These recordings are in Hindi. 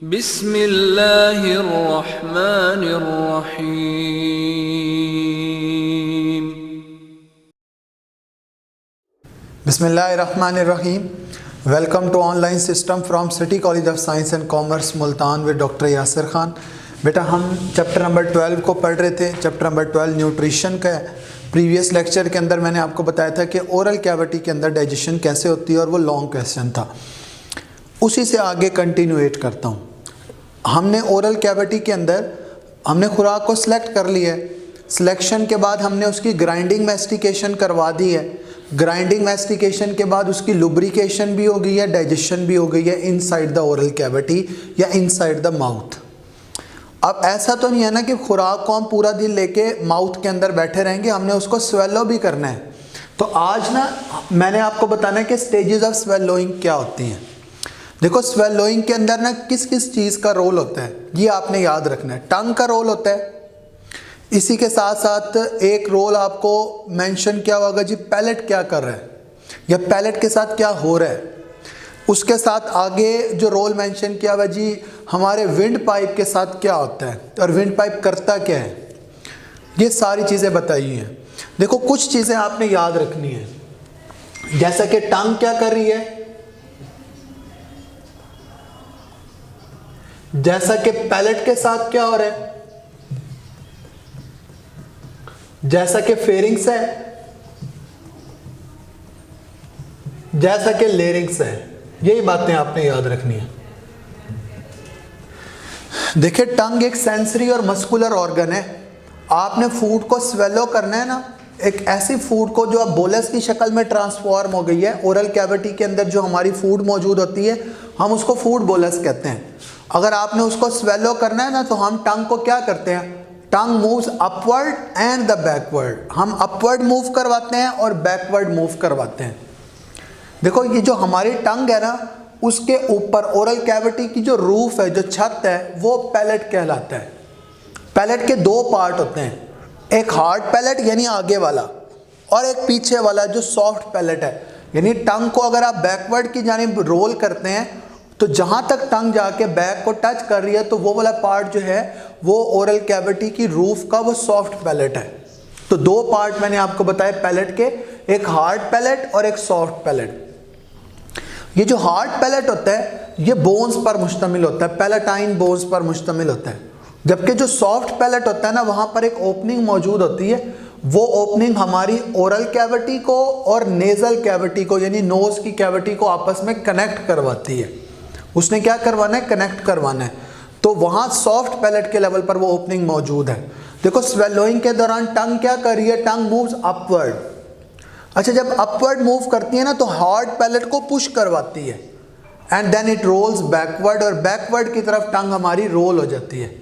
बिस्मिल्लाहिर्रहमानिर्रहीम। बिस्मिल्लाहिर्रहमानिर्रहीम। Welcome to online system from city college of science and commerce Multan with doctor Yasir Khan. बेटा हम चैप्टर नंबर 12 को पढ़ रहे थे। चैप्टर नंबर 12 न्यूट्रिशन का है। प्रीवियस लेक्चर के अंदर मैंने आपको बताया था कि ओरल कैविटी के अंदर डाइजेशन कैसे होती है और वो लॉन्ग क्वेश्चन था, उसी से आगे कंटिन्यूएट करता हूँ। हमने ओरल कैविटी के अंदर हमने खुराक को सिलेक्ट कर लिया है। सिलेक्शन के बाद हमने उसकी ग्राइंडिंग मैस्टिकेशन करवा दी है। ग्राइंडिंग मैस्टिकेशन के बाद उसकी लुब्रिकेशन भी हो गई है, डाइजेशन भी हो गई है इनसाइड द ओरल कैविटी या इनसाइड द माउथ। अब ऐसा तो नहीं है ना कि खुराक को हम पूरा दिन लेके माउथ के अंदर बैठे रहेंगे, हमने उसको स्वेलो भी करना है। तो आज ना मैंने आपको बताना है कि स्टेजेस ऑफ स्वेलोइंग क्या होती हैं। देखो स्वेलोइंग के अंदर ना किस किस चीज़ का रोल होता है ये आपने याद रखना है। टंग का रोल होता है, इसी के साथ साथ एक रोल आपको मेंशन किया होगा जी, पैलेट क्या कर रहा है या पैलेट के साथ क्या हो रहा है। उसके साथ आगे जो रोल मेंशन किया हुआ जी, हमारे विंड पाइप के साथ क्या होता है और विंड पाइप करता क्या है, ये सारी चीज़ें बताई हैं। देखो कुछ चीज़ें आपने याद रखनी है, जैसा कि टंग क्या कर रही है, जैसा कि पैलेट के साथ क्या हो रहा है, जैसा कि फेरिंग्स है, जैसा कि लेरिंग्स है। यही बातें आपने याद रखनी है। देखिए टंग एक सेंसरी और मस्कुलर ऑर्गन है। आपने फूड को स्वेलो करना है ना, एक ऐसी फूड को जो अब बोलस की शक्ल में ट्रांसफॉर्म हो गई है। ओरल कैविटी के अंदर जो हमारी फूड मौजूद होती है हम उसको फूड बोलस कहते हैं। अगर आपने उसको स्वेलो करना है ना तो हम टंग को क्या करते हैं, tongue moves upward and the backward. हम अपवर्ड मूव करवाते हैं और बैकवर्ड मूव करवाते हैं। देखो ये जो हमारी टंग है ना, उसके ऊपर ओरल कैविटी की जो रूफ है, जो छत है, वो पैलेट कहलाता है। पैलेट के दो पार्ट होते हैं, एक हार्ड पैलेट यानी आगे वाला और एक पीछे वाला जो सॉफ्ट पैलेट है। यानी टंग को अगर आप बैकवर्ड की जानिब रोल करते हैं तो जहाँ तक टंग जाके बैक को टच कर रही है तो वो वाला पार्ट जो है वो ओरल कैविटी की रूफ का वो सॉफ्ट पैलेट है। तो दो पार्ट मैंने आपको बताए पैलेट के, एक हार्ड पैलेट और एक सॉफ्ट पैलेट। ये जो हार्ड पैलेट होता है ये बोन्स पर मुश्तमिल होता है, पैलेटाइन बोन्स पर मुश्तमिल होता है। जबकि जो सॉफ्ट पैलेट होता है ना, वहाँ पर एक ओपनिंग मौजूद होती है। वो ओपनिंग हमारी ओरल कैविटी को और नेजल कैविटी को यानी नोज की कैविटी को आपस में कनेक्ट करवाती है। उसने क्या करवाना है, कनेक्ट करवाना है। तो वहाँ सॉफ्ट पैलेट के लेवल पर वो ओपनिंग मौजूद है। देखो स्वेलोइंग के दौरान टंग क्या कर रही है, टंग मूव्स अपवर्ड। अच्छा जब अपवर्ड मूव करती है ना तो हार्ड पैलेट को पुश करवाती है and then it rolls backward, और बैकवर्ड की तरफ टंग हमारी रोल हो जाती है।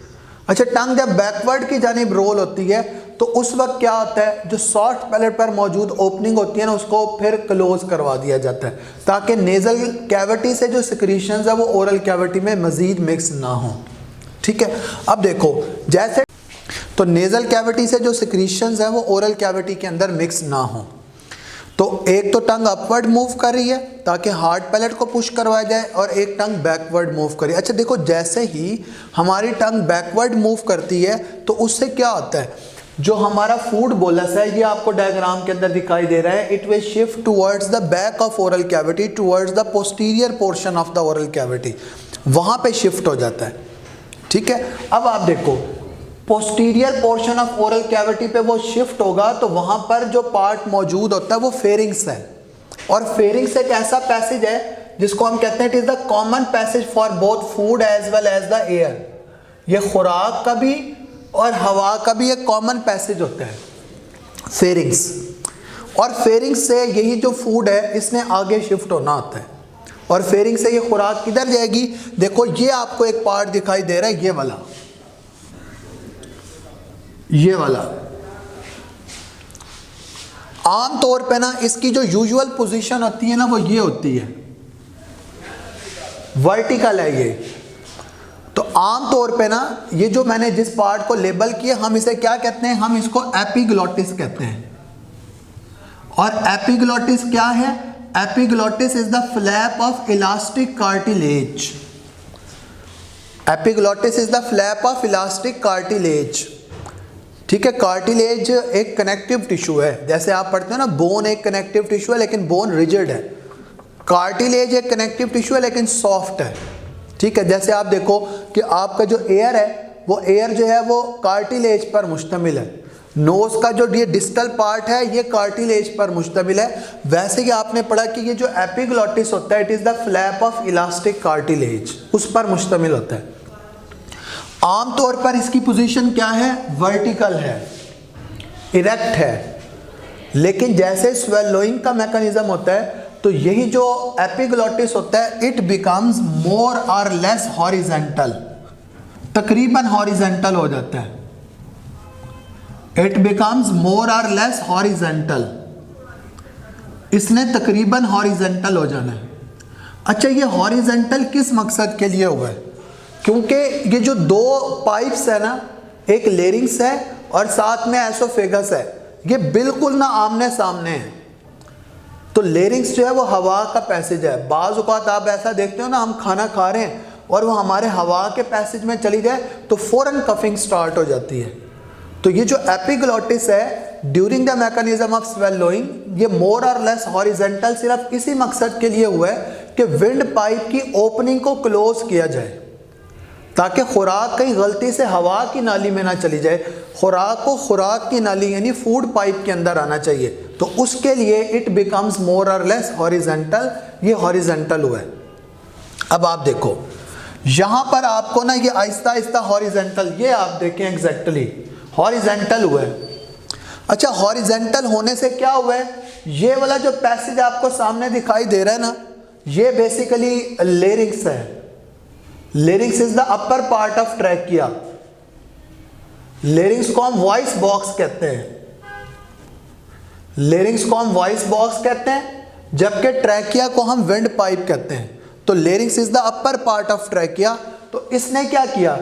अच्छा टंग जब बैकवर्ड की जानिब रोल होती है तो उस वक्त क्या होता है, जो सॉफ्ट पैलेट पर मौजूद ओपनिंग होती है ना उसको फिर क्लोज करवा दिया जाता है ताकि नेजल कैविटी से जो सिक्रीशंस है वो ओरल कैविटी में मजीद मिक्स ना हो। ठीक है, अब देखो जैसे तो नेजल कैविटी से जो सिक्रीशंस है वो ओरल कैविटी के अंदर मिक्स ना हो। तो एक तो टंग अपवर्ड मूव कर रही है ताकि हार्ड पैलेट को पुश करवाया जाए और एक टंग बैकवर्ड मूव कर रही है। अच्छा देखो जैसे ही हमारी टंग बैकवर्ड मूव करती है तो उससे क्या होता है, जो हमारा फूड बोलस है ये आपको डायग्राम के अंदर दिखाई दे रहा है, it will shift towards the back of oral cavity, towards the posterior portion of the oral cavity, वहाँ पे शिफ्ट हो जाता है। ठीक है, अब आप देखो posterior portion of oral cavity पे वो शिफ्ट होगा तो वहाँ पर जो पार्ट मौजूद होता है वो फेरिंग्स है। और फेरिंग्स एक ऐसा पैसेज है जिसको हम कहते हैं it is the common passage for both food as well as the air. ये खुराक का भी और हवा का भी एक कॉमन पैसेज होता है फेरिंग्स। और फेरिंग्स से यही जो फूड है इसने आगे शिफ्ट होना होता है और फेरिंग से ये खुराक किधर जाएगी। देखो ये आपको एक पार्ट दिखाई दे रहा है, ये वाला आम तौर पे ना इसकी जो यूजुअल पोजीशन होती है ना वो ये होती है, वर्टिकल है ये। तो आम तौर पे ना ये जो मैंने जिस पार्ट को लेबल किया हम इसे क्या कहते हैं, हम इसको एपिग्लॉटिस कहते हैं। और एपिग्लॉटिस क्या है, epiglottis is the flap of elastic cartilage. Epiglottis is the flap of elastic cartilage. ठीक है, कार्टिलेज एक कनेक्टिव टिश्यू है, जैसे आप पढ़ते हो ना बोन एक कनेक्टिव टिश्यू है लेकिन बोन रिजिड है, कार्टिलेज एक कनेक्टिव टिश्यू है लेकिन सॉफ्ट है। ठीक है, जैसे आप देखो कि आपका जो एयर है वो एयर जो है वो कार्टिलेज पर मुश्तमिल है, नोज का जो ये डिस्टल पार्ट है ये कार्टिलेज पर मुश्तमिल है। वैसे ही आपने पढ़ा कि ये जो एपिग्लॉटिस होता है it is the flap of elastic cartilage, उस पर मुश्तमिल होता है। आमतौर पर इसकी पोजीशन क्या है, वर्टिकल है, इरेक्ट है, लेकिन जैसे स्वेलोइंग का मैकेनिज्म होता है तो यही जो एपिग्लॉटिस होता है इट बिकम्स मोर और लेस हॉरिजेंटल, तकरीबन हॉरिजेंटल हो जाता है, इट बिकम्स मोर और लेस हॉरिजेंटल, इसने तकरीबन हॉरिजेंटल हो जाना है। अच्छा, ये हॉरिजेंटल किस मकसद के लिए हुआ है, क्योंकि ये जो दो पाइप्स है ना, एक लेरिंग्स है और साथ में एसोफेगस है, ये बिल्कुल ना आमने सामने है। तो लेरिंग्स जो है वो हवा का पैसेज है। बाज़ औक़ात आप ऐसा देखते हो ना, हम खाना खा रहे हैं और वो हमारे हवा के पैसेज में चली जाए तो फ़ौरन कफिंग स्टार्ट हो जाती है। तो ये जो एपिग्लॉटिस है during the mechanism of swallowing, ये मोर और लेस हॉरिजेंटल सिर्फ इसी मकसद के लिए हुआ है कि विंड पाइप की ओपनिंग को क्लोज किया जाए, ताकि खुराक कहीं गलती से हवा की नाली में ना चली जाए, खुराक को खुराक की नाली यानी फूड पाइप के अंदर आना चाहिए। तो उसके लिए इट बिकम्स मोर और लेस हॉरिजेंटल, ये हॉरिजेंटल हुआ है। अब आप देखो यहाँ पर आपको ना ये आहिस्ता आहिस्ता हॉरिजेंटल, ये आप देखें एग्जैक्टली हॉरिजेंटल हुआ है। अच्छा, हॉरिजेंटल होने से क्या हुआ है, ये वाला जो पैसेज आपको सामने दिखाई दे रहा है ना, ये बेसिकली लेरिंग्स है। Larynx is the upper part of trachea. Larynx को हम वॉइस बॉक्स कहते हैं, लेरिंग्स को हम वॉइस बॉक्स कहते हैं, जबकि ट्रैकिया को हम विंड पाइप कहते हैं। तो larynx is the upper part of trachea. तो इसने क्या किया,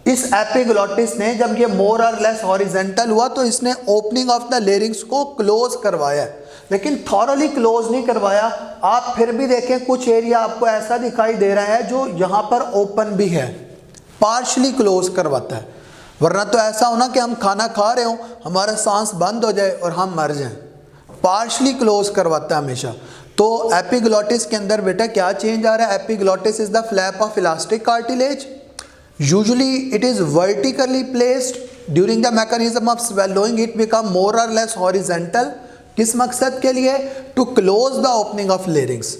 इस एपिग्लॉटिस ने जब ये मोर और लेस हॉरिजेंटल हुआ तो इसने ओपनिंग ऑफ द लेरिंग्स को क्लोज करवाया, लेकिन थॉरली क्लोज नहीं करवाया। आप फिर भी देखें कुछ एरिया आपको ऐसा दिखाई दे रहा है जो यहाँ पर ओपन भी है, पार्शली क्लोज करवाता है। वरना तो ऐसा होना कि हम खाना खा रहे हो, हमारा सांस बंद हो जाए और हम मर जाएं। पार्शली क्लोज करवाता है हमेशा। तो एपिग्लॉटिस के अंदर बेटा क्या चेंज आ रहा है, epiglottis is the flap of elastic cartilage. Usually it is vertically placed. During the mechanism of swallowing it become more or less horizontal. किस मकसद के लिए, to close the opening of larynx.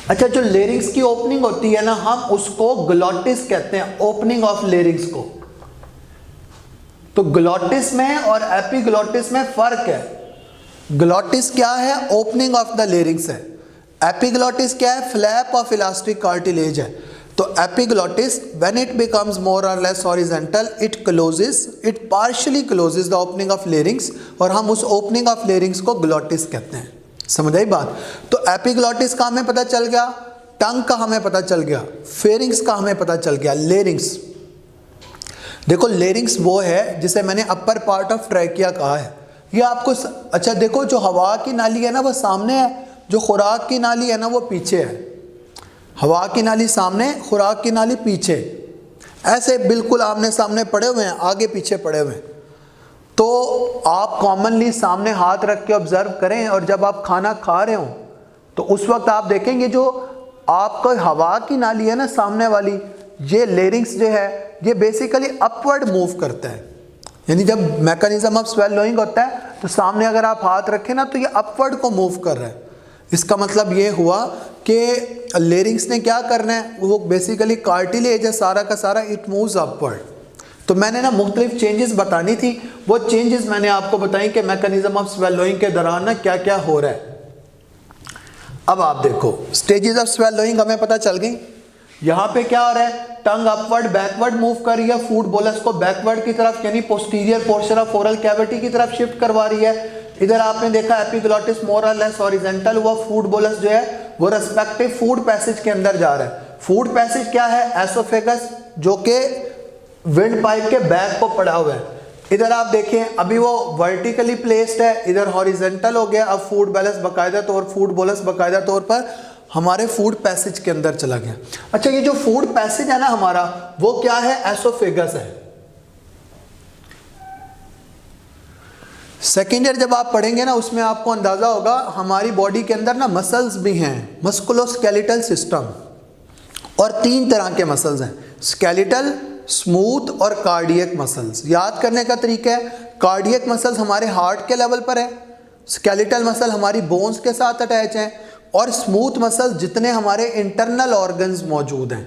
अच्छा, जो लेरिंग्स की ओपनिंग होती है ना, हम उसको ग्लॉटिस कहते हैं, ओपनिंग ऑफ लेरिंग्स को। तो ग्लॉटिस में और एपिग्लॉटिस में फर्क है। ग्लॉटिस क्या है, ओपनिंग ऑफ द लेरिंग्स है, एपिग्लॉटिस क्या है, फ्लैप ऑफ इलास्टिक कार्टिलेज है। तो epiglottis when it becomes more और less horizontal it closes, it partially closes the opening of larynx, और हम उस ओपनिंग ऑफ लेरिंग्स को ग्लॉटिस कहते हैं। समझ आई बात। तो एपिग्लॉटिस का हमें पता चल गया, टंग का हमें पता चल गया, फेरिंग्स का हमें पता चल गया। लेरिंग्स देखो, लेरिंग्स वो है जिसे मैंने अपर पार्ट ऑफ ट्रैकिया कहा है। ये आपको अच्छा देखो, जो हवा की नाली है ना वो सामने है, जो खुराक की नाली है ना वो पीछे है। हवा की नाली सामने, खुराक की नाली पीछे, ऐसे बिल्कुल आमने सामने पड़े हुए हैं, आगे पीछे पड़े हुए हैं। तो आप कॉमनली सामने हाथ रख के ऑब्जर्व करें, और जब आप खाना खा रहे हो तो उस वक्त आप देखेंगे जो आपका हवा की नाली है ना सामने वाली, ये लेरिंग्स जो है ये बेसिकली अपवर्ड मूव करता है। यानी जब मैकेनिज्म ऑफ स्वेलोइंग होता है तो सामने अगर आप हाथ रखें ना तो ये अपवर्ड को मूव कर रहा है। इसका मतलब ये हुआ कि लेरिंग्स ने क्या करना है, वो बेसिकली कार्टिलेज है सारा का सारा, इट मूव्स अपवर्ड। तो मैंने ना मुख्तलिफ चेंजेस बतानी थी, वो चेंजेस मैंने आपको बताई कि मैकेनिज्म ऑफ स्वेलोइंग के दौरान ना क्या क्या हो रहा है। अब आप देखो स्टेजेस ऑफ स्वेलोइंग हमें पता चल गई। यहाँ पे क्या हो रहा है, टंग अपवर्ड बैकवर्ड मूव कर रही है, फूड बोलस को बैकवर्ड की तरफ यानी posterior portion of oral cavity की तरफ शिफ्ट करवा रही है। इधर आपने देखा एपिग्लॉटिस मोर और लेस हॉरिजेंटल हुआ, फूड बोलस जो है वो रेस्पेक्टिव फूड पैसेज के अंदर जा रहा है। फूड पैसेज क्या है, एसोफेगस, जो कि विंड पाइप के बैक को पड़ा हुआ है। इधर आप देखें अभी वो वर्टिकली प्लेस्ड है, इधर हॉरिजेंटल हो गया। अब फूड बोलस बाकायदा तौर पर हमारे फूड पैसेज के अंदर चला गया। अच्छा, ये जो फूड पैसेज है ना हमारा, वो क्या है? एसोफेगस है। सेकेंड ईयर जब आप पढ़ेंगे ना, उसमें आपको अंदाजा होगा हमारी बॉडी के अंदर ना मसल्स भी हैं, मस्कुलोस्केलेटल सिस्टम, और 3 तरह के मसल्स हैं, स्केलेटल, स्मूथ और कार्डियक मसल्स। याद करने का तरीका है, कार्डियक मसल्स हमारे हार्ट के लेवल पर है, स्केलेटल मसल हमारी बोन्स के साथ अटैच हैं, और स्मूथ मसल्स जितने हमारे इंटरनल ऑर्गन्स मौजूद हैं,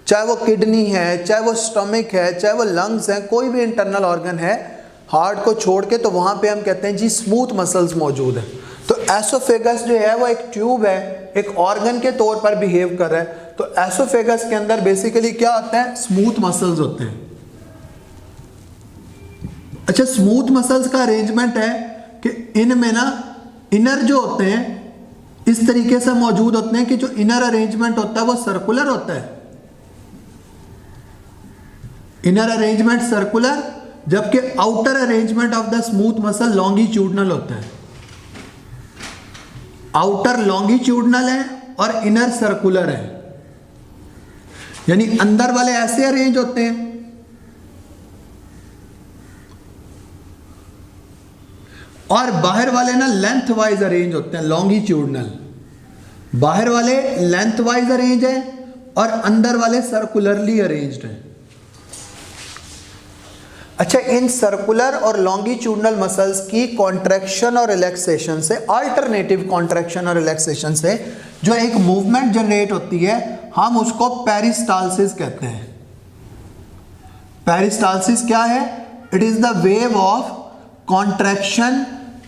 चाहे वो किडनी है, चाहे वो स्टमक है, चाहे वो लंग्स हैं, कोई भी इंटरनल ऑर्गन है हार्ट को छोड़ के, तो वहाँ पे हम कहते हैं जी स्मूथ मसल्स मौजूद हैं। तो एसोफेगस जो है वो एक ट्यूब है, एक ऑर्गन के तौर पर बिहेव कर रहा है। तो एसोफेगस के अंदर बेसिकली क्या होता है? स्मूथ मसल्स होते हैं। अच्छा, स्मूथ मसल्स का अरेंजमेंट है कि इनमें ना इनर जो होते हैं इस तरीके से मौजूद होते हैं कि जो इनर अरेंजमेंट होता है वो सर्कुलर होता है, इनर अरेंजमेंट सर्कुलर, जबकि outer arrangement of the smooth muscle longitudinal होता है। आउटर लॉन्गिट्यूडनल है और इनर सर्कुलर है, यानी अंदर वाले ऐसे अरेंज होते हैं और बाहर वाले ना लेंथ वाइज अरेंज होते हैं, लॉन्गिट्यूडनल। बाहर वाले लेंथ वाइज अरेंज है और अंदर वाले सर्कुलरली अरेंज्ड हैं। अच्छा, इन सर्कुलर और लॉन्गिट्यूडनल मसल्स की कॉन्ट्रैक्शन और रिलैक्सेशन से, अल्टरनेटिव कॉन्ट्रैक्शन और रिलैक्सेशन से जो एक मूवमेंट जनरेट होती है, हम उसको पेरिस्टालसिस कहते हैं। पेरिस्टालसिस क्या है? It is the wave of contraction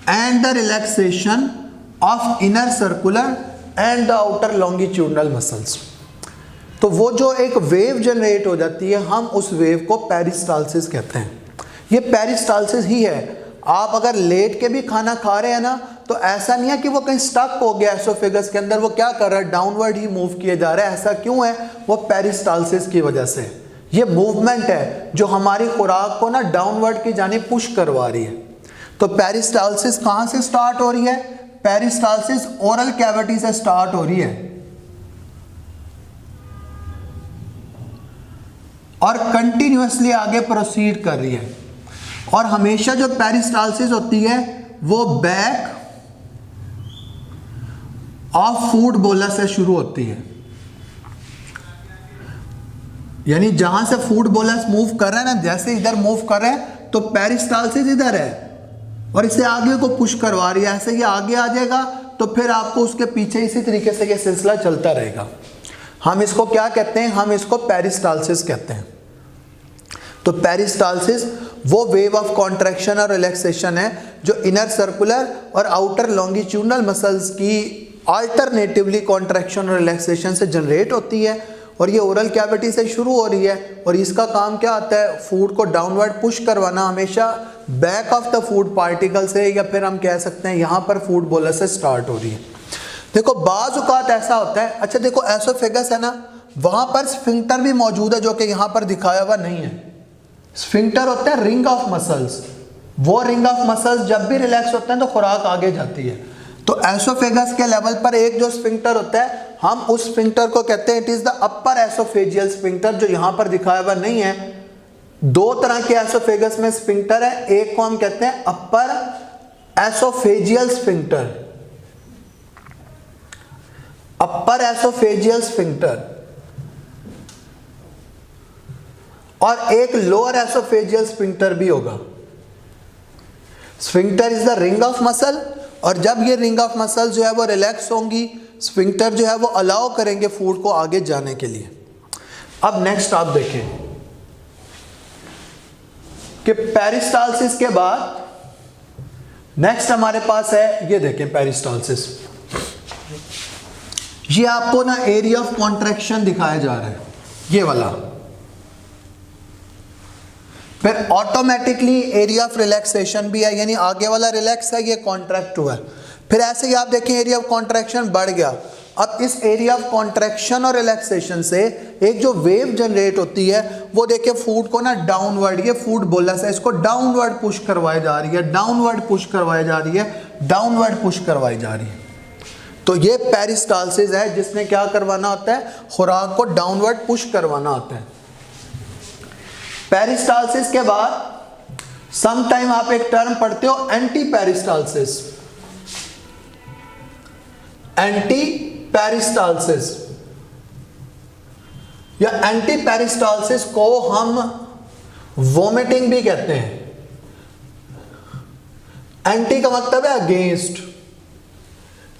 and the relaxation of inner circular and the outer longitudinal muscles. तो वो जो एक वेव जनरेट हो जाती है, हम उस वेव को पेरिस्टालसिस कहते हैं। ये पेरिस्टालसिस ही है। आप अगर लेट के भी खाना खा रहे हैं ना, तो ऐसा नहीं है कि वो कहीं स्टक हो गया एसोफेगस के अंदर, वो क्या कर रहा है? डाउनवर्ड ही मूव किए जा रहा है। ऐसा क्यों है? वो पेरिस्टालसिस की वजह से। ये मूवमेंट है जो हमारी खुराक को ना डाउनवर्ड की जानिब पुश करवा रही है। तो पेरिस्टालसिस कहाँ से स्टार्ट हो रही है? पेरिस्टालसिस ओरल कैविटी से स्टार्ट हो रही है और कंटिन्यूअसली आगे प्रोसीड कर रही है। और हमेशा जो पेरिस्टालसिस होती है वो बैक ऑफ फूड बोलस से शुरू होती है, यानी जहां से फूड बोलस मूव कर रहा है ना, जैसे इधर मूव कर रहे हैं तो पेरिस्टालसिस इधर है और इसे आगे को पुश करवा रही है। ऐसे ये आगे आ जाएगा तो फिर आपको उसके पीछे इसी तरीके से ये सिलसिला चलता रहेगा। हम इसको क्या कहते हैं? हम इसको पेरिस्टालसिस कहते हैं। तो पेरिस्टालसिस वो वेव ऑफ कॉन्ट्रैक्शन और रिलैक्सेशन है जो इनर सर्कुलर और आउटर लॉन्गिट्यूडनल मसल्स की अल्टरनेटिवली कॉन्ट्रैक्शन और रिलैक्सेशन से जनरेट होती है, और ये ओरल कैविटी से शुरू हो रही है। और इसका काम क्या होता है? फूड को डाउनवर्ड पुश करवाना, हमेशा back of the food particle से, या फिर हम कह सकते हैं यहाँ पर फूड बोलस से स्टार्ट हो रही है। देखो बाज़ औक़ात ऐसा होता है, अच्छा देखो एसोफेगस है ना, वहाँ पर स्फिंक्टर भी मौजूद है जो कि यहाँ पर दिखाया हुआ नहीं है। स्फिंक्टर होता है रिंग ऑफ मसल्स, वो रिंग ऑफ मसल्स जब भी रिलैक्स होते हैं तो खुराक आगे जाती है। तो एसोफेगस के लेवल पर एक जो स्फिंक्टर होता है, हम उस स्फिंक्टर को कहते हैं it is the upper oesophageal sphincter, जो यहाँ पर दिखाया हुआ नहीं है। 2 तरह के एसोफेगस में स्फिंक्टर है, एक को हम कहते हैं अपर एसोफेजियल स्फिंक्टर, अपर एसोफेजियल स्फिंक्टर, और एक लोअर एसोफेजियल स्फिंक्टर भी होगा। Sphincter is the ring of muscle, और जब ये रिंग ऑफ मसल जो है वो रिलैक्स होंगी, स्फिंक्टर जो है वो अलाउ करेंगे फूड को आगे जाने के लिए। अब नेक्स्ट आप देखें कि पेरिस्टालसिस के बाद नेक्स्ट हमारे पास है, ये देखें पेरिस्टालसिस, ये आपको ना एरिया ऑफ कॉन्ट्रैक्शन दिखाया जा रहा है, ये वाला। फिर ऑटोमेटिकली एरिया ऑफ रिलैक्सेशन भी है, यानी आगे वाला रिलैक्स है, ये कॉन्ट्रैक्ट हुआ है। फिर ऐसे ही आप देखें एरिया ऑफ कॉन्ट्रैक्शन बढ़ गया। अब इस एरिया ऑफ कॉन्ट्रैक्शन और रिलैक्सेशन से एक जो वेव जनरेट होती है वो देखिए फूड को ना डाउनवर्ड, ये फूड बोलस है, इसको डाउनवर्ड पुश करवाई जा रही है, डाउनवर्ड पुश करवाई जा रही है, डाउनवर्ड पुश करवाई जा रही है। तो ये पेरिस्टालसिस है जिसने क्या करवाना होता है, खुराक को डाउनवर्ड पुश करवाना होता है। पेरिस्टालसिस के बाद सम टाइम आप एक टर्म पढ़ते हो एंटी पेरिस्टालसिस। एंटी पेरिस्टालसिस या एंटी पेरिस्टालसिस को हम वोमिटिंग भी कहते हैं। एंटी का मतलब है अगेंस्ट,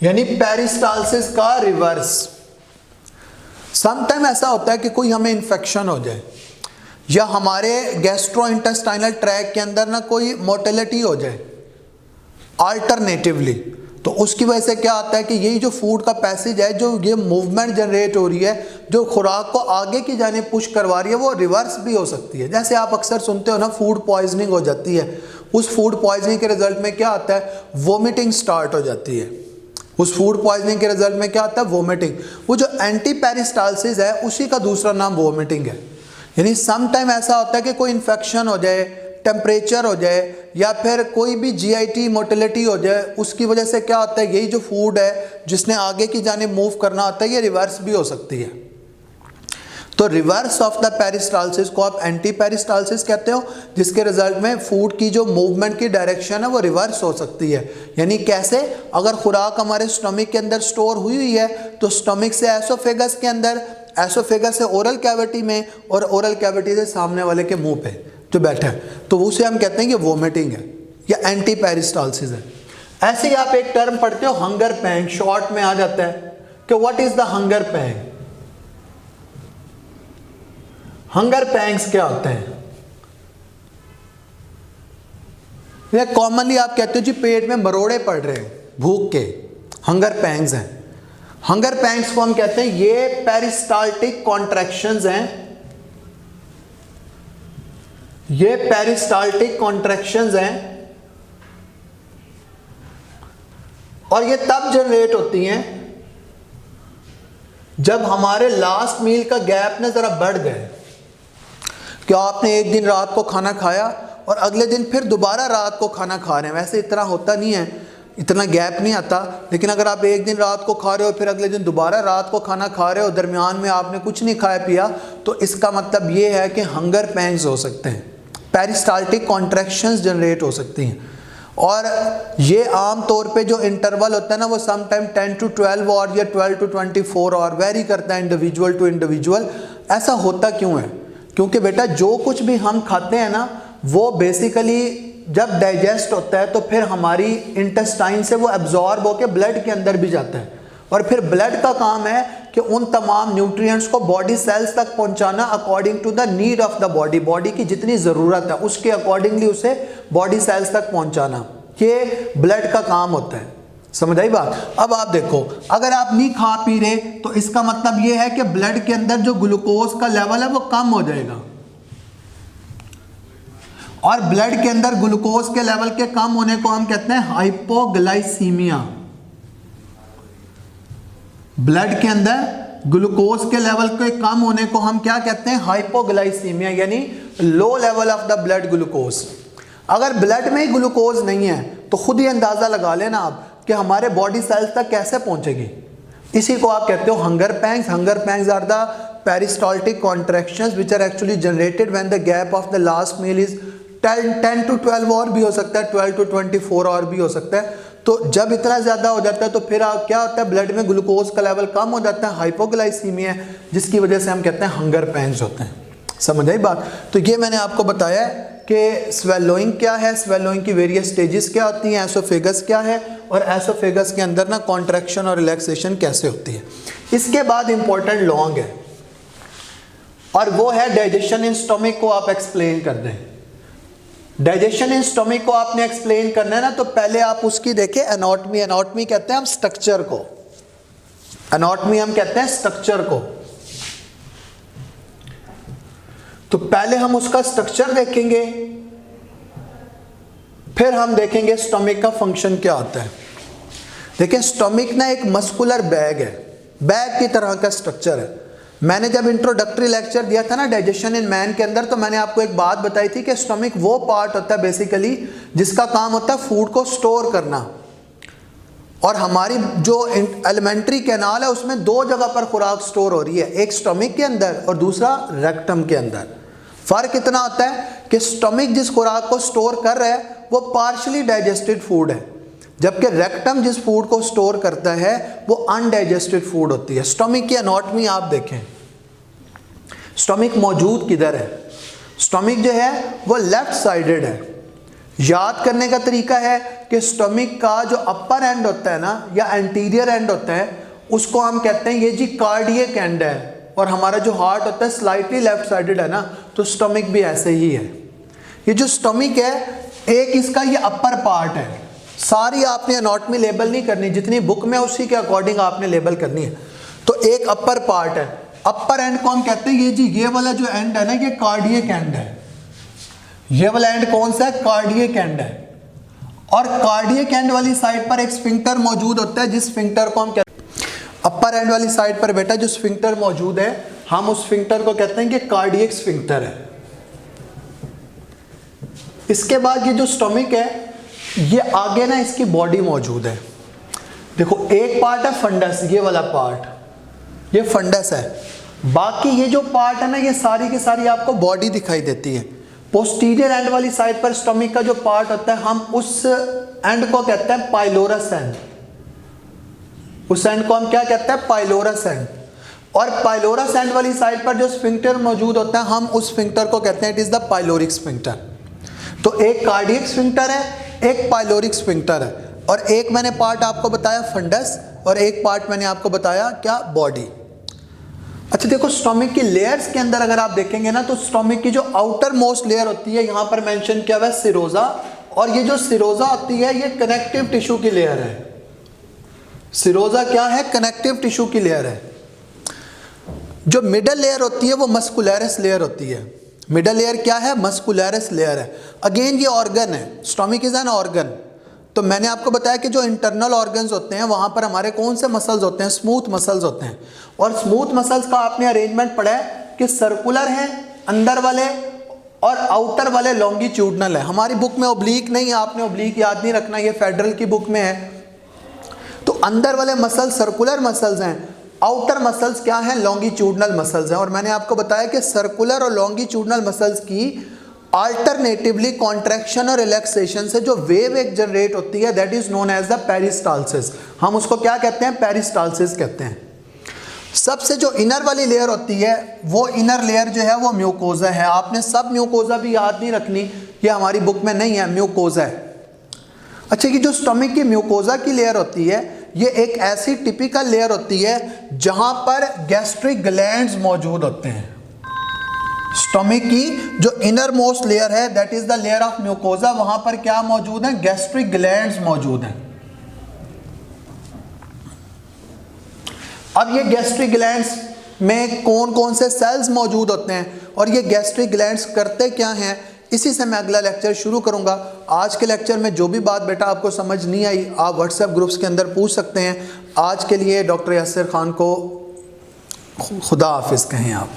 यानी पेरिस्टालसिस का रिवर्स। सम टाइम ऐसा होता है कि कोई हमें इन्फेक्शन हो जाए या हमारे गैस्ट्रोइंटेस्टाइनल ट्रैक के अंदर ना कोई मोटिलिटी हो जाए अल्टरनेटिवली, तो उसकी वजह से क्या आता है कि यही जो फूड का पैसेज है, जो ये मूवमेंट जनरेट हो रही है, जो खुराक को आगे की जाने पुश करवा रही है, वो रिवर्स भी हो सकती है। जैसे आप अक्सर सुनते हो ना, फूड पॉइजनिंग हो जाती है, उस फूड पॉइजनिंग के रिजल्ट में क्या आता है, वोमिटिंग स्टार्ट हो जाती है। उस फूड पॉइजनिंग के रिजल्ट में क्या आता है, वोमिटिंग। वो जो एंटी पेरिस्टालसिस है उसी का दूसरा नाम वोमिटिंग है। यानी सम टाइम ऐसा होता है कि कोई इन्फेक्शन हो जाए, टेम्परेचर हो जाए, या फिर कोई भी जीआईटी मोटिलिटी हो जाए, उसकी वजह से क्या होता है, यही जो फूड है जिसने आगे की जानिब मूव करना होता है, ये रिवर्स भी हो सकती है। तो रिवर्स ऑफ द पेरिस्टालसिस को आप एंटी पेरिस्टालसिस कहते हो, जिसके रिजल्ट में फूड की जो मूवमेंट की डायरेक्शन है वो रिवर्स हो सकती है। यानी कैसे, अगर खुराक हमारे स्टमक के अंदर स्टोर हुई है तो स्टमक से एसोफेगस के अंदर, एसोफेगस से ओरल कैविटी में, और ओरल कैविटी से सामने वाले के मुंह पे जो बैठा है, तो उसे हम कहते हैं कि वोमिटिंग है या एंटी पेरिस्टालसिस है। ऐसे ही आप एक टर्म पढ़ते हो हंगर पैंग, शॉर्ट में आ जाता है कि what is the hunger pang. Hunger pangs क्या होते हैं? ये कॉमनली आप कहते हो जी पेट में मरोड़े पड़ रहे हैं भूख के, हंगर पैंग्स हैं। हंगर पैंग्स को हम कहते हैं, ये पेरिस्टाल्टिक कॉन्ट्रैक्शंस हैं, ये पेरिस्टाल्टिक कॉन्ट्रैक्शंस हैं, और ये तब जनरेट होती हैं जब हमारे लास्ट मील का गैप ना जरा बढ़ गए। क्या आपने एक दिन रात को खाना खाया और अगले दिन फिर दोबारा रात को खाना खा रहे हैं, वैसे इतना होता नहीं है, इतना गैप नहीं आता, लेकिन अगर आप एक दिन रात को खा रहे हो फिर अगले दिन दोबारा रात को खाना खा रहे हो, दरमियान में आपने कुछ नहीं खाया पिया, तो इसका मतलब ये है कि हंगर पैंग्स हो सकते हैं, पेरिस्टाल्टिक कॉन्ट्रैक्शंस जनरेट हो सकती हैं। और ये आम तौर पे जो इंटरवल होता है ना, वो सम टाइम 10 to 12 और या 12 to 24 और वेरी करता है इंडिविजुअल टू इंडिविजुअल। ऐसा होता क्यों है? क्योंकि बेटा जो कुछ भी हम खाते हैं ना, वो बेसिकली जब डाइजेस्ट होता है तो फिर हमारी इंटेस्टाइन से वो एब्जॉर्ब होकर ब्लड के अंदर भी जाता है, और फिर ब्लड का काम है कि उन तमाम न्यूट्रिएंट्स को बॉडी सेल्स तक पहुंचाना according to the need of the body, body की जितनी ज़रूरत है उसके अकॉर्डिंगली उसे बॉडी सेल्स तक पहुंचाना, ये ब्लड का काम होता है। समझ आई बात? अब आप देखो, अगर आप नहीं खा पी रहे तो इसका मतलब ये है कि ब्लड के अंदर जो ग्लूकोज का लेवल है वो कम हो जाएगा, और ब्लड के अंदर ग्लूकोज के लेवल के कम होने को हम कहते हैं हाइपोग्लाइसीमिया। ब्लड के अंदर ग्लूकोज के लेवल के कम होने को हम क्या कहते हैं? हाइपोग्लाइसीमिया, यानी low level of the blood glucose. अगर ब्लड में ही ग्लूकोज नहीं है तो खुद ही अंदाजा लगा लेना आप कि हमारे बॉडी सेल्स तक कैसे पहुंचेगी। इसी को आप कहते हो hunger pangs. Hunger pangs are the peristaltic contractions which are actually generated when the gap of the last meal is 10 to 12 और भी हो सकता है, 12 to 24 और भी हो सकता है। तो जब इतना ज़्यादा हो जाता है तो फिर क्या होता है, ब्लड में ग्लूकोज का लेवल कम हो जाता है, हाइपोग्लाइसीमिया, जिसकी वजह से हम कहते हैं हंगर पैंग्स होते हैं। समझ आई बात? तो ये मैंने आपको बताया कि स्वेलोइंग क्या है, स्वेलोइंग की वेरियस स्टेजेस क्या होती हैं, एसोफेगस क्या है, और एसोफेगस के अंदर ना कॉन्ट्रैक्शन और रिलैक्सेशन कैसे होती है। इसके बाद इंपॉर्टेंट लॉन्ग है, और वो है डाइजेशन इन स्टमक को आप एक्सप्लेन कर दें। डाइजेशन इन स्टमक को आपने एक्सप्लेन करना है ना, तो पहले आप उसकी देखें एनाटॉमी। एनाटॉमी कहते हैं हम स्ट्रक्चर को, एनाटॉमी हम कहते हैं स्ट्रक्चर को। तो पहले हम उसका स्ट्रक्चर देखेंगे, फिर हम देखेंगे स्टमक का फंक्शन क्या होता है। देखिए स्टमक ना एक मस्कुलर बैग है, बैग की तरह का स्ट्रक्चर है। मैंने जब इंट्रोडक्टरी लेक्चर दिया था ना डाइजेशन इन मैन के अंदर, तो मैंने आपको एक बात बताई थी कि स्टमक वो पार्ट होता है बेसिकली जिसका काम होता है फूड को स्टोर करना, और हमारी जो एलिमेंट्री कैनाल है उसमें दो जगह पर खुराक स्टोर हो रही है, एक स्टमक के अंदर और दूसरा रेक्टम के अंदर। फ़र्क इतना होता है कि स्टमक जिस खुराक को स्टोर कर रहा है वो पार्शली डाइजेस्टेड फूड है, जबकि रेक्टम जिस फूड को स्टोर करता है वो अनडाइजेस्टेड फूड होती है। स्टमक की एनाटॉमी आप देखें, स्टमक मौजूद किधर है? स्टमक जो है वो लेफ्ट साइडेड है। याद करने का तरीका है कि स्टमक का जो अपर एंड होता है ना, या एंटीरियर एंड होता है, उसको हम कहते हैं ये जी कार्डियक एंड है, और हमारा जो हार्ट होता है स्लाइटली लेफ्ट साइडेड है ना, तो स्टमक भी ऐसे ही है। ये जो स्टमक है, एक इसका ये अपर पार्ट है। सारी आपने एनाटॉमी लेबल नहीं करनी, जितनी बुक में उसी के अकॉर्डिंग आपने लेबल करनी है। तो एक अपर पार्ट है, अपर एंड को हम कहते हैं ये जी, ये वाला जो एंड है ना, ये कार्डियक एंड है। ये वाला एंड कौन सा है? कार्डियक एंड है। और कार्डियक एंड वाली साइड पर एक स्फिंक्टर मौजूद होता है, जिस स्फिंक्टर को हम कहते हैं, अपर एंड वाली साइड पर बेटा जो स्फिंक्टर मौजूद है, हम उस स्फिंक्टर को कहते हैं कि कार्डियक स्फिंक्टर है। इसके बाद ये जो स्टमक है, ये आगे ना इसकी बॉडी मौजूद है। देखो एक पार्ट है फंडस, ये वाला पार्ट, ये फंडस है। बाकी ये जो पार्ट है ना, ये सारी की सारी आपको बॉडी दिखाई देती है। पोस्टीरियर एंड वाली साइड पर स्टमक का जो पार्ट होता है, हम उस एंड को कहते हैं पाइलोरस एंड। उस एंड को हम क्या कहते हैं? Pylorus and. और पाइलोरस एंड वाली साइड पर जो स्फिंक्टर मौजूद होता है, हम उस स्फिंक्टर को कहते हैं it is the pyloric sphincter. तो एक कार्डियक स्फिंक्टर है, एक पाइलोरिक स्फिंक्टर है, और एक मैंने पार्ट आपको बताया फंडस, और एक पार्ट मैंने आपको बताया क्या? बॉडी। अच्छा देखो, स्टमक की लेयर्स के अंदर अगर आप देखेंगे ना, तो स्टमक की जो आउटर मोस्ट लेयर होती है, यहाँ पर मेंशन किया हुआ है सिरोजा, और ये जो सिरोजा होती है ये कनेक्टिव टिश्यू की लेयर है। सिरोजा क्या है? कनेक्टिव टिश्यू की लेयर है। जो मिडल लेयर होती है वो मस्कुलैरिस लेयर होती है। मिडल लेयर क्या है? मस्कुलैरिस लेयर है। अगेन ये ऑर्गन है, स्टमक इज एन ऑर्गन। तो मैंने आपको बताया कि जो इंटरनल ऑर्गन्स होते हैं वहाँ पर हमारे कौन से मसल्स होते हैं? स्मूथ मसल्स होते हैं। और स्मूथ मसल्स का आपने अरेंजमेंट पढ़ा है कि सर्कुलर हैं अंदर वाले, और आउटर वाले लॉन्गिट्यूडनल है। हमारी बुक में ओब्लीक नहीं है, आपने ओब्लीक याद नहीं रखना, ये फेडरल की बुक में है। तो अंदर वाले मसल्स सर्कुलर मसल्स हैं, आउटर मसल्स क्या हैं? लॉन्गिट्यूडनल मसल्स हैं। और मैंने आपको बताया कि सर्कुलर और लॉन्गिट्यूडनल मसल्स की अल्टरनेटिवली कॉन्ट्रैक्शन और रिलैक्सेशन से जो वेव एक जनरेट होती है, that is known as the peristalsis. हम उसको क्या कहते हैं? पेरिस्टाल्सिस कहते हैं। सबसे जो इनर वाली लेयर होती है, वो इनर लेयर जो है वो म्यूकोजा है। आपने सब म्यूकोजा भी याद नहीं रखनी, ये हमारी बुक में नहीं है, म्यूकोजा है। अच्छा, ये जो स्टमक की म्यूकोजा की लेयर होती है, ये एक ऐसी टिपिकल लेयर होती है जहां पर गैस्ट्रिक ग्लैंड्स मौजूद होते हैं। स्टमक की जो इनर मोस्ट लेयर है, that is the layer of mucosa, वहां पर क्या मौजूद है? गैस्ट्रिक ग्लैंड्स मौजूद हैं। अब ये गैस्ट्रिक ग्लैंड्स में कौन कौन से सेल्स मौजूद होते हैं, और ये गैस्ट्रिक ग्लैंड्स करते क्या हैं, इसी से मैं अगला लेक्चर शुरू करूंगा। आज के लेक्चर में जो भी बात बेटा आपको समझ नहीं आई, आप व्हाट्सएप ग्रुप्स के अंदर पूछ सकते हैं। आज के लिए डॉक्टर यासिर खान को खुदा हाफिज़ कहें आप।